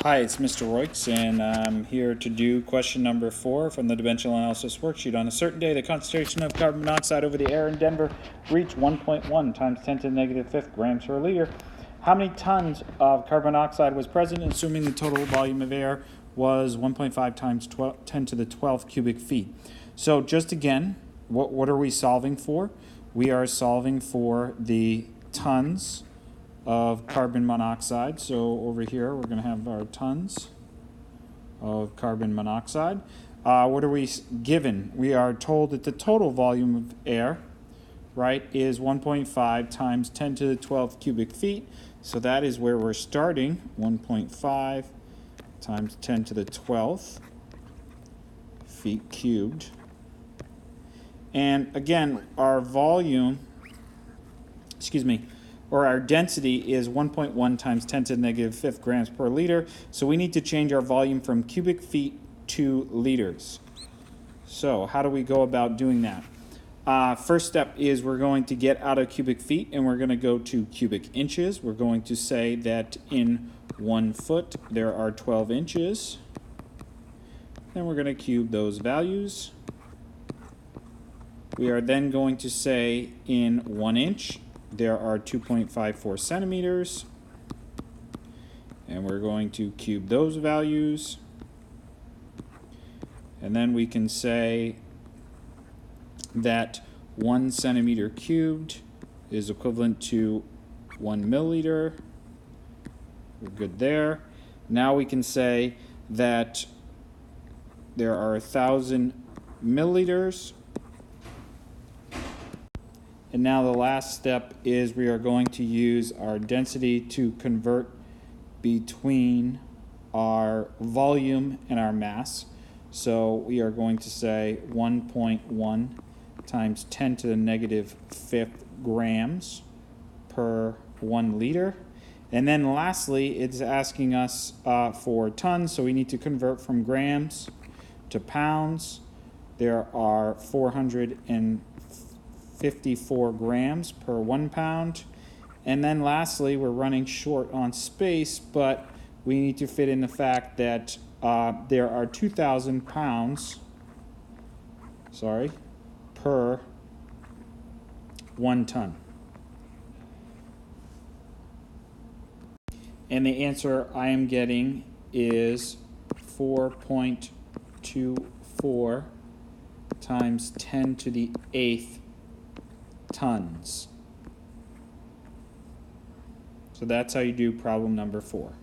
Hi, it's Mr. Royks, and I'm here to do question number 4 from the dimensional analysis worksheet. On a certain day, the concentration of carbon monoxide over the air in Denver reached 1.1 times 10 to the negative fifth grams per liter. How many tons of carbon monoxide was present, assuming the total volume of air was 1.5 times 10 to the 12th cubic feet? So just again, what are we solving for? We are solving for the tons of carbon monoxide. So over here we're going to have our tons of carbon monoxide. What are we given? We are told that the total volume of air, right, is 1.5 times 10 to the 12th cubic feet. So that is where we're starting, 1.5 times 10 to the 12th feet cubed. And again, our volume, or our density is 1.1 times 10 to the negative fifth grams per liter. So we need to change our volume from cubic feet to liters. So how do we go about doing that? First step is we're going to get out of cubic feet and we're going to go to cubic inches. We're going to say that in 1 foot there are 12 inches. Then we're going to cube those values. We are then going to say in 1 inch there are 2.54 centimeters, and we're going to cube those values. And then we can say that 1 centimeter cubed is equivalent to 1 milliliter. We're good there. Now we can say that there are 1,000 milliliters. And now the last step is we are going to use our density to convert between our volume and our mass. So we are going to say 1.1 times 10 to the negative fifth grams per 1 liter. And then lastly, it's asking us for tons, so we need to convert from grams to pounds. There are 454 grams per 1 pound. And then lastly, we're running short on space, but we need to fit in the fact that there are 2,000 pounds, per 1 ton. And the answer I am getting is 4.24 times 10 to the 8th tons. So that's how you do problem number 4.